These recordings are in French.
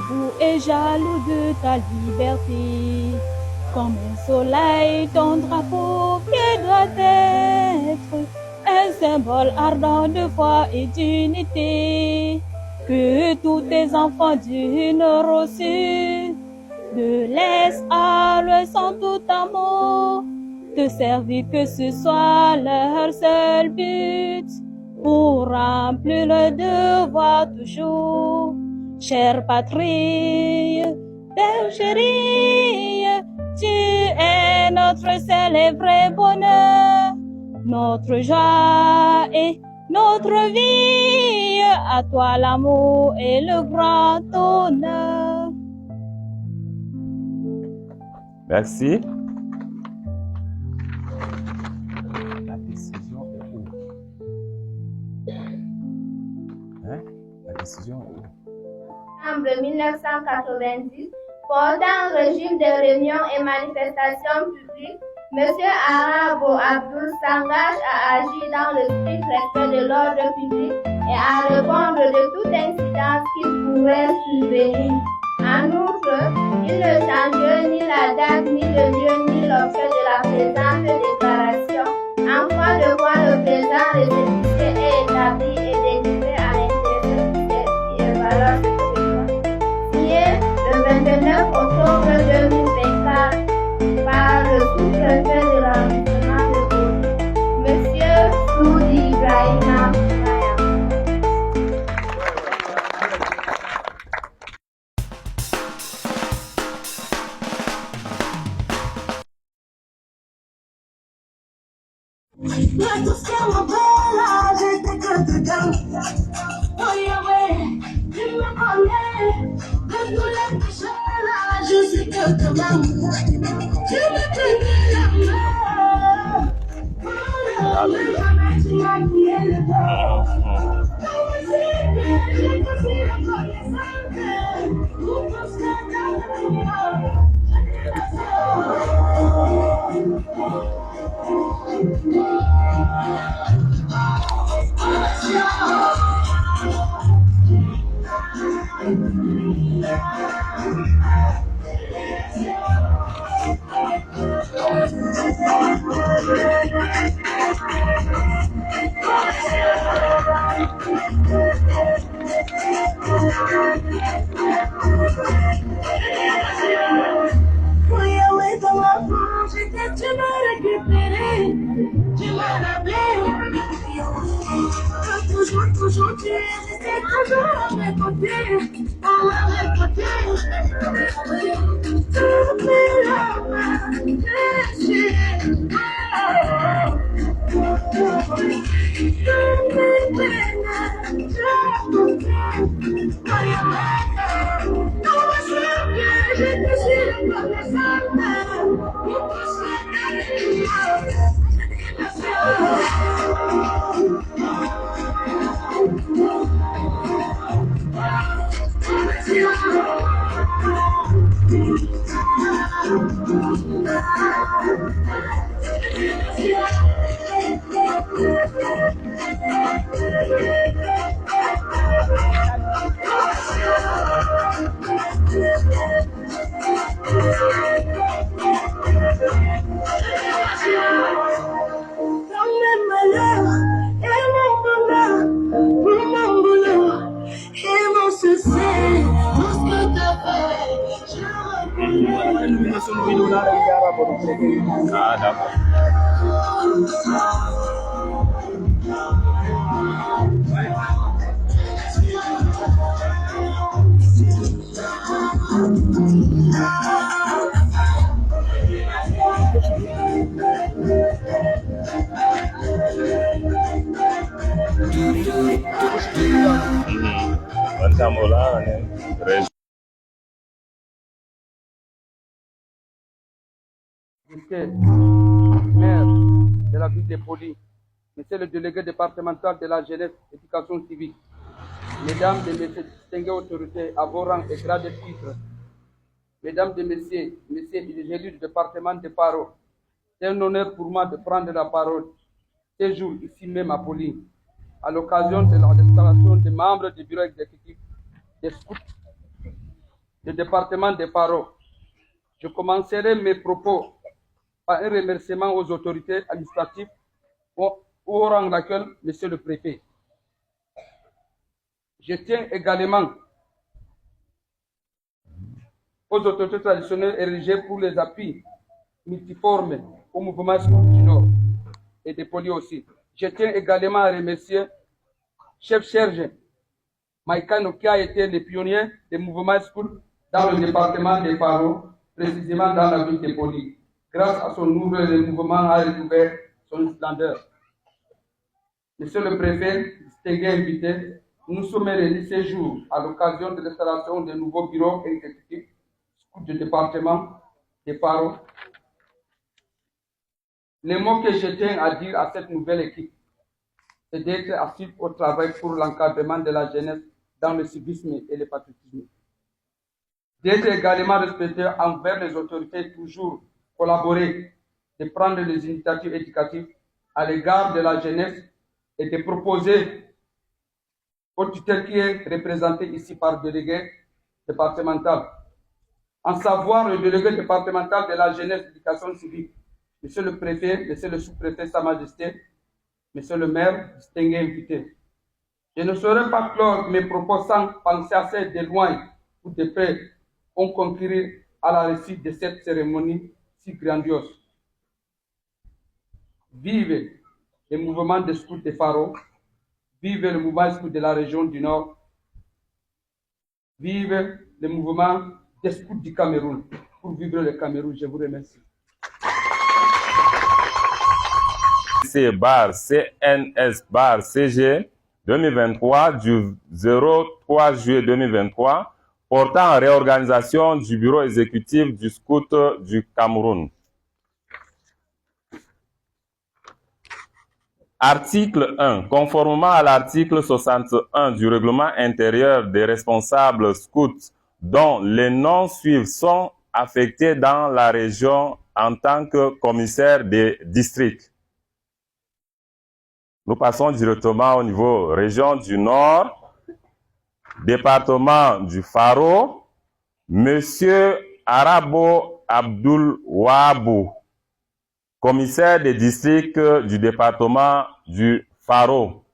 debout et jaloux de ta liberté. Comme un soleil, ton drapeau qui doit être un symbole ardent de foi et d'unité. Que tous tes enfants d'une reçue, de l'est à l'ouest sans tout amour, te servir que ce soit leur seul but, pour remplir le devoir toujours. Chère patrie, belle chérie, tu es notre seul et vrai bonheur, notre joie et notre vie. À toi l'amour et le grand honneur. Merci. La décision est où? Hein? La décision est où? En 1990, pendant le régime de réunions et manifestations publiques, M. Arabo Abdul s'engage à agir dans le strict respect de l'ordre public et à répondre de toute incidence qui pourrait survenir. En outre, il ne change ni la date, ni le lieu, ni l'objet de la présente déclaration. En foi de quoi le présent récépissé est établi et délivré à l'intérieur et valeur signé le 29 octobre 2024 par le sous-préfet de l'arrondissement de Boni, M. Soudi Ibrahima. Tu siamo bella, gente che ti canta. Voy a ver, dime con él. De tu lente sola, yo sé que te amo. Tu me tienes la mano. Déjame si aquí en el todo. Como siempre, yo consigo con mi sangre. Juntos cantando. Fui eu então a fonte que te récupérer. Tu m'as rappelé. Toujours tu es toujours à mes côtés. À mes côtés. Tu me la main. Ah, d'accord. Maire de la ville de Boni, Monsieur le délégué départemental de la jeunesse et éducation civique, Mesdames et Messieurs distinguées autorités à vos rangs et grades de titres, Mesdames et Messieurs, les élus du département de Paro, c'est un honneur pour moi de prendre la parole ce jour ici même à Boni, à l'occasion de l'installation des membres du bureau exécutif des scouts du département des Paro. Je commencerai mes propos par un remerciement aux autorités administratives au rang d'accueil, Monsieur le Préfet. Je tiens également aux autorités traditionnelles érigées pour les appuis multiformes au mouvement du Nord et des polis aussi. Je tiens également à remercier chef Serge Maïkano qui a été le pionnier des mouvements school dans le département des Paro, précisément dans la ville des polis. Grâce à son ouvrage, le mouvement a recouvert son splendeur. Monsieur le préfet, distingué invité, nous sommes réunis ce jour à l'occasion de l'installation de nouveaux bureaux exécutifs du département des Paro. Les mots que je tiens à dire à cette nouvelle équipe, c'est d'être assis au travail pour l'encadrement de la jeunesse dans le civisme et le patriotisme. D'être également respecté envers les autorités, toujours collaborer, de prendre des initiatives éducatives à l'égard de la jeunesse et de proposer au tuteur qui est représenté ici par le délégué départemental. En savoir le délégué départemental de la jeunesse et de l'éducation civique, Monsieur le préfet, Monsieur le sous-préfet, Sa Majesté, Monsieur le maire, distingué invité. Je ne saurais pas clore mes propos sans penser assez de loin ou de près ont concouru à la réussite de cette cérémonie si grandiose. Vive le mouvement des scouts de Faro, vive le mouvement scout de la région du Nord, vive le mouvement des scouts du Cameroun. Pour vivre le Cameroun, je vous remercie. CNS/CG 2023 du 03 juillet 2023 portant réorganisation du bureau exécutif du scout du Cameroun. Article 1. Conformément à l'article 61 du règlement intérieur des responsables scouts dont les noms suivants sont affectés dans la région en tant que commissaire des districts. Nous passons directement au niveau région du Nord, département du Faro, Monsieur Arabo Abdul Wabou, commissaire des districts du département du Faro,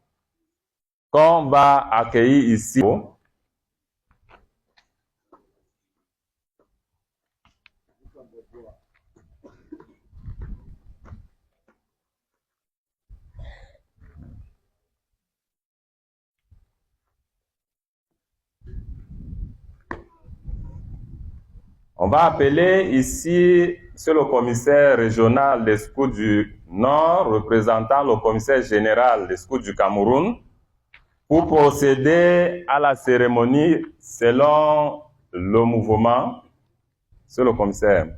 qu'on va accueillir ici. On va appeler ici, c'est le commissaire régional des scouts du Nord, représentant le commissaire général des scouts du Cameroun, pour procéder à la cérémonie selon le mouvement. C'est le commissaire.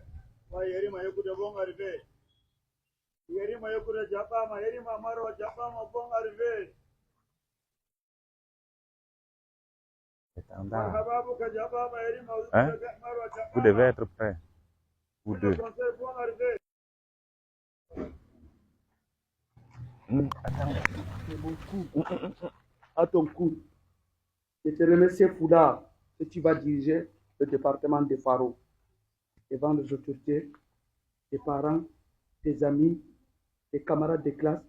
Hein? Vous devez être prêts. Vous deux. À ton coup, je te remercie, Fouda, que tu vas diriger le département des Faro devant les autorités, tes parents, tes amis, tes camarades de classe.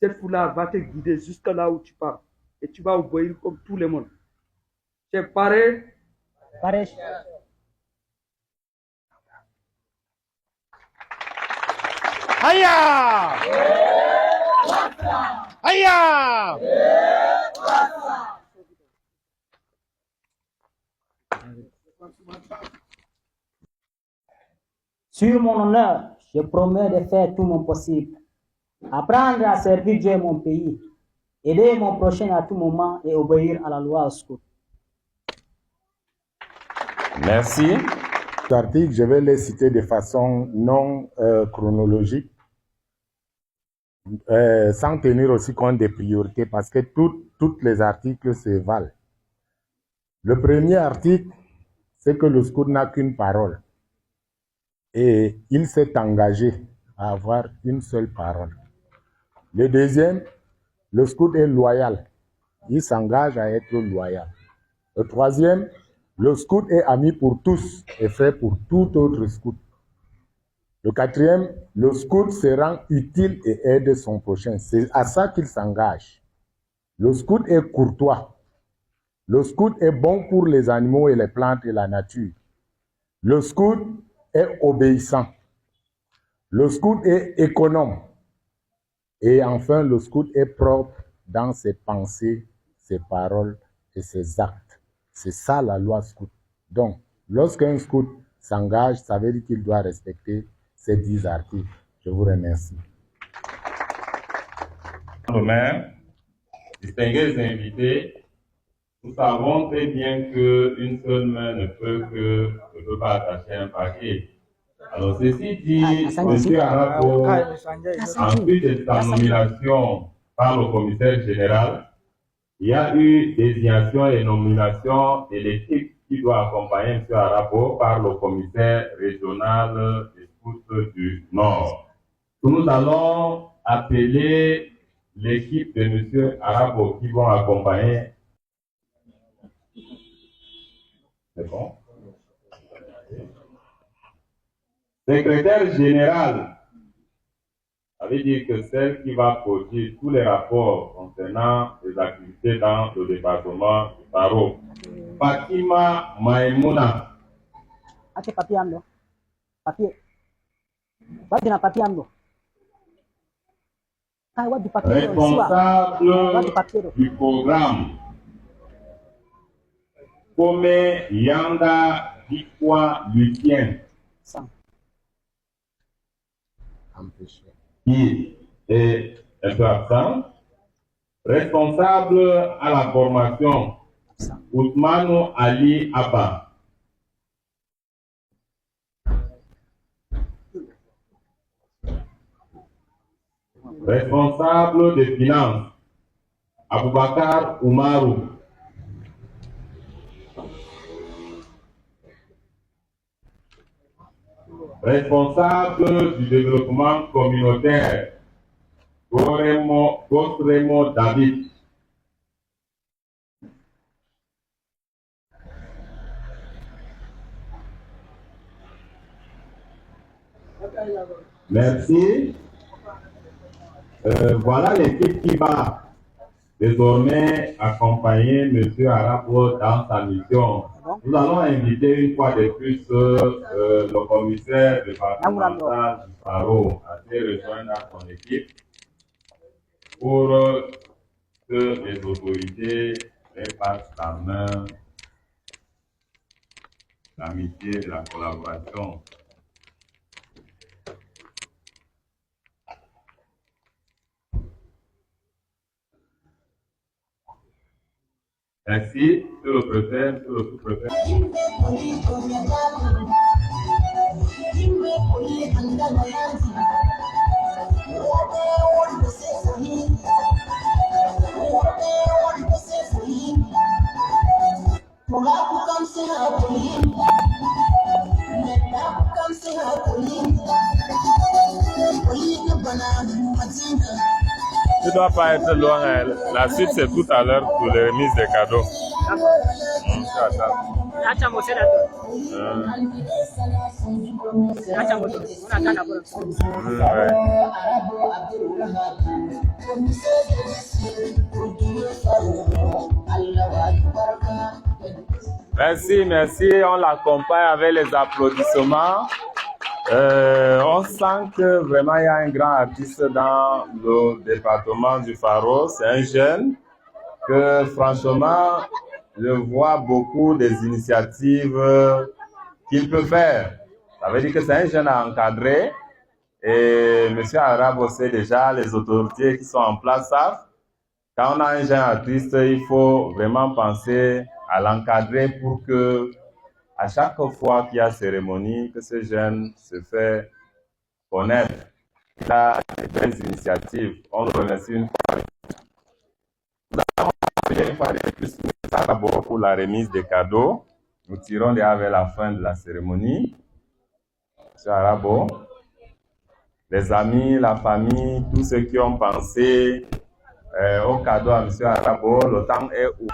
Cette foulard va te guider jusqu'à là où tu pars et tu vas obéir comme tout le monde. Tu es paré? Paré. Aya! Aya! Sur mon honneur, je promets de faire tout mon possible. Apprendre à servir Dieu et mon pays, aider mon prochain à tout moment et obéir à la loi au scout. Merci. Cet article, je vais les citer de façon non chronologique, sans tenir aussi compte des priorités, parce que tous les articles se valent. Le premier article, c'est que le scout n'a qu'une parole. Et il s'est engagé à avoir une seule parole. Le deuxième, le scout est loyal. Il s'engage à être loyal. Le troisième, Le scout est ami pour tous et frère pour tout autre scout. Le quatrième, le scout se rend utile et aide son prochain. C'est à ça qu'il s'engage. Le scout est courtois. Le scout est bon pour les animaux et les plantes et la nature. Le scout est obéissant. Le scout est économe. Et enfin, le scout est propre dans ses pensées, ses paroles et ses actes. C'est ça la loi scout. Donc, lorsqu'un scout s'engage, ça veut dire qu'il doit respecter ces 10 articles. Je vous remercie. Maire, distingués invités, nous savons très bien qu'une seule main ne peut pas attacher un paquet. Alors, ceci dit, M. Arapo, ensuite de sa nomination par le commissaire général, il y a eu désignation et nomination de l'équipe qui doit accompagner M. Arapo par le commissaire régional des scouts du Nord. Nous allons appeler l'équipe de M. Arapo qui vont accompagner. C'est bon? Secrétaire général, ça veut dire que celle qui va produire tous les rapports concernant les activités dans le département du Faro. Fatima Maïmouna. Ate papier amlo. Papier. Wadi na papier amlo. Ah, wadi papier. Responsable du programme. Kome Yanda Dikwa Lucien. Qui est un peu absent. Responsable à la formation, Ousmane Ali Abba. Responsable des finances, Aboubakar Oumarou. Responsable du développement communautaire, Gosremo David. Merci. Voilà l'équipe qui va désormais accompagner M. Arapo dans sa mission. Nous allons inviter une fois de plus le commissaire départemental du Faro à se rejoindre à son équipe pour que les autorités repassent la main, l'amitié et la collaboration. Merci, sur le préfet, sur le sous-préfet. Tu ne dois pas être loin. La suite, c'est tout à l'heure pour les remises des cadeaux. Merci, merci. On l'accompagne avec les applaudissements. On sent que vraiment il y a un grand artiste dans le département du Faro. C'est un jeune que franchement, je vois beaucoup des initiatives qu'il peut faire. Ça veut dire que c'est un jeune à encadrer. Et M. Arapo sait déjà, les autorités qui sont en place savent. Quand on a un jeune artiste, il faut vraiment penser à l'encadrer pour que à chaque fois qu'il y a cérémonie, que ce jeune se fait connaître. Il a des belles initiatives. On le remercie une fois. Nous allons faire une fois de plus pour la remise des cadeaux. Nous tirons déjà vers la fin de la cérémonie. M. Arapo, les amis, la famille, tous ceux qui ont pensé au cadeau à M. Arabo. Le temps est où?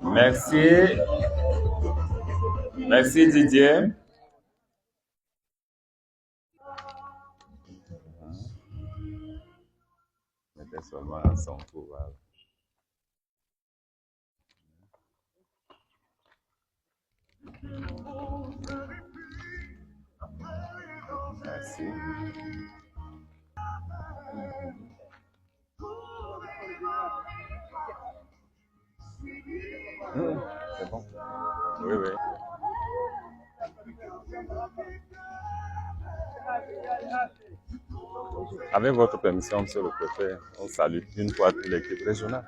Merci. Merci Didier. Mettez seulement à son pouvoir. Merci. C'est bon. Oui, oui. Avec votre permission, Monsieur le Préfet, on salue une fois toute l'équipe régionale.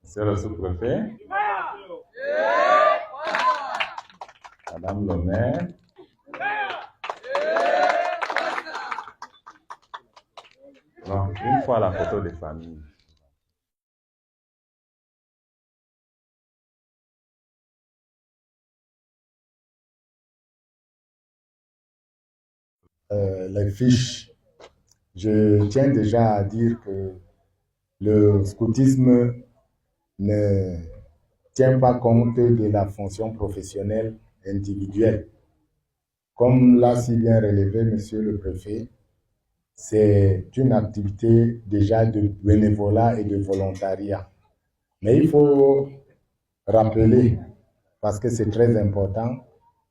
Monsieur le sous-préfet, Madame le maire, non, une fois la photo des familles. Les fiches. Je tiens déjà à dire que le scoutisme ne tient pas compte de la fonction professionnelle individuelle. Comme l'a si bien relevé Monsieur le Préfet, c'est une activité déjà de bénévolat et de volontariat. Mais il faut rappeler, parce que c'est très important,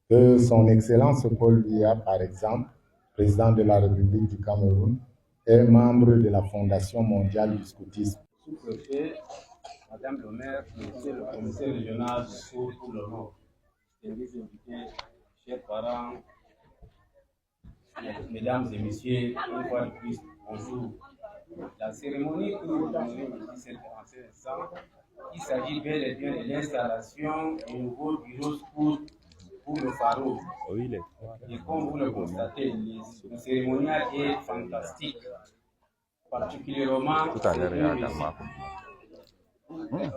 que son Excellence Paul Biya, par exemple, président de la République du Cameroun, est membre de la Fondation mondiale du scoutisme. Sous-préfet, Madame le maire, Monsieur le commissaire régional de Sceaux pour le Nord, distingués invités, chers parents, mesdames et messieurs, une fois de plus, bonjour. La cérémonie que nous venons ici en cet instant, il s'agit bel et bien de l'installation du nouveau bureau scout pour le Pharaon. Et comme vous le constatez, le cérémonial est fantastique, particulièrement.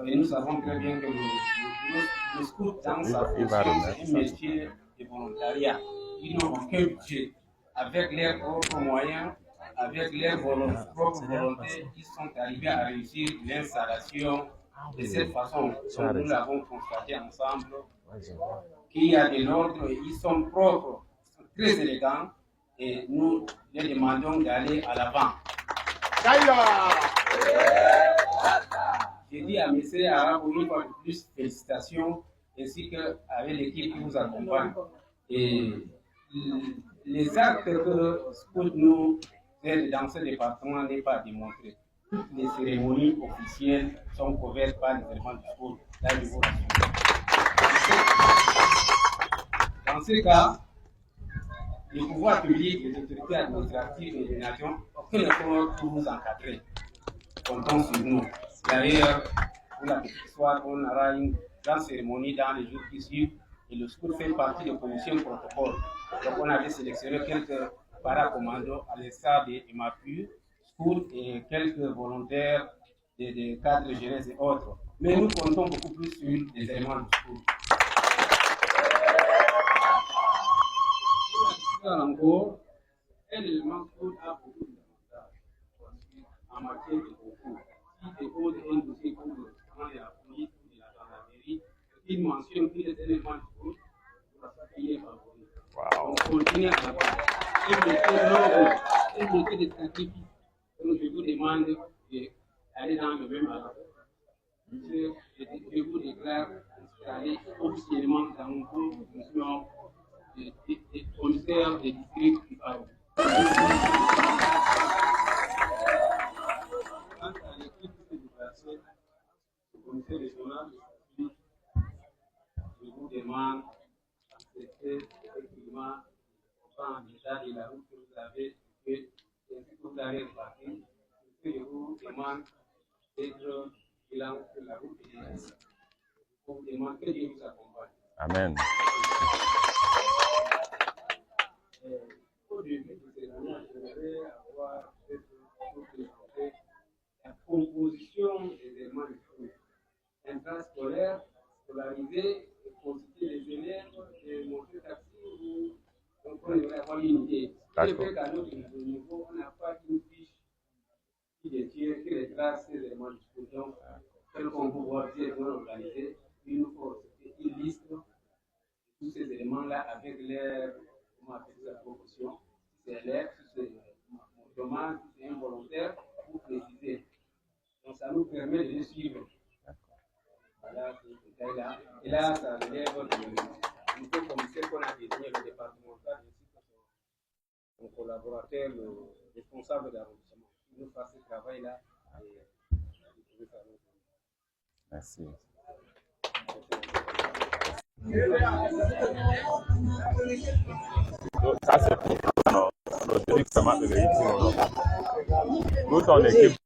Et nous savons très bien que le scout dans sa fonction, c'est un métier de volontariat. Ils n'ont aucun budget. Avec leurs propres moyens, avec leur propre volonté, ils sont arrivés à réussir l'installation de cette façon. Donc nous l'avons constaté ensemble, qu'il y a de l'ordre, ils sont propres, ils sont très élégants, et nous leur demandons d'aller à l'avant. J'ai dit à M. Arabo une fois de plus, félicitations, ainsi qu'avec l'équipe qui vous accompagne. Et les actes que Scout nous aide dans ce département n'est pas démontré. Toutes les cérémonies officielles sont couvertes par les éléments du Scout. Là, je vous rassure. Dans ce cas, les pouvoirs publics, les autorités administratives et les nations, aucun effort pour vous encadrer. Comptons sur nous. D'ailleurs, pour la petite histoire, on aura une grande cérémonie dans les jours qui suivent et le Scout fait partie de la commission protocole. Donc, on avait sélectionné quelques paracommandos à l'instar des MAPU, Scout et quelques volontaires des cadres de jeunesse et autres. Mais nous comptons beaucoup plus sur les éléments du Scout. Encore, un élément Scout a beaucoup d'avantages en matière de concours. Qui dépose un dossier pour le la police ou de la gendarmerie, il mentionne qu'il est un élément Scout pour la payer par on continue à métier de sacrifice. Donc je vous demande d'aller dans le même ordre. Je vous déclare installé officiellement dans mon fonction de commissaire des districts du Paro. Quant à l'équipe qui s'est déplacée au comité régional, je vous demande d'accepter effectivement en l'état de la route que vous avez, que vous allez repartir. Ce que je vous demande d'être bilan de la route et je vous demande que Dieu vous accompagne. Amen. Au début de cette année, j'aimerais avoir présenté la composition des éléments de cours. Intrascolaire, scolarisé, et constituer les élèves, et montrer taxi ou donc on devrait avoir une idée. C'est vrai qu'à notre niveau, on n'a pas une fiche qui retrace ces éléments de cours. Donc, tel qu'on peut voir bien organisé, il nous faut une liste de tous ces éléments-là avec leur, comment appeler ça, proportion. Si c'est l'air, si c'est dommage, si c'est involontaire, pour préciser. Donc ça nous permet de les suivre. Voilà, c'est là. Et là, ça relève du nouveau commissaire qu'on a désigné, le départemental, ainsi que son collaborateur, le responsable d'arrondissement. Il nous fasse ce travail-là. Merci. Ça, c'est pour nos directement de véhicules. Nous, son équipe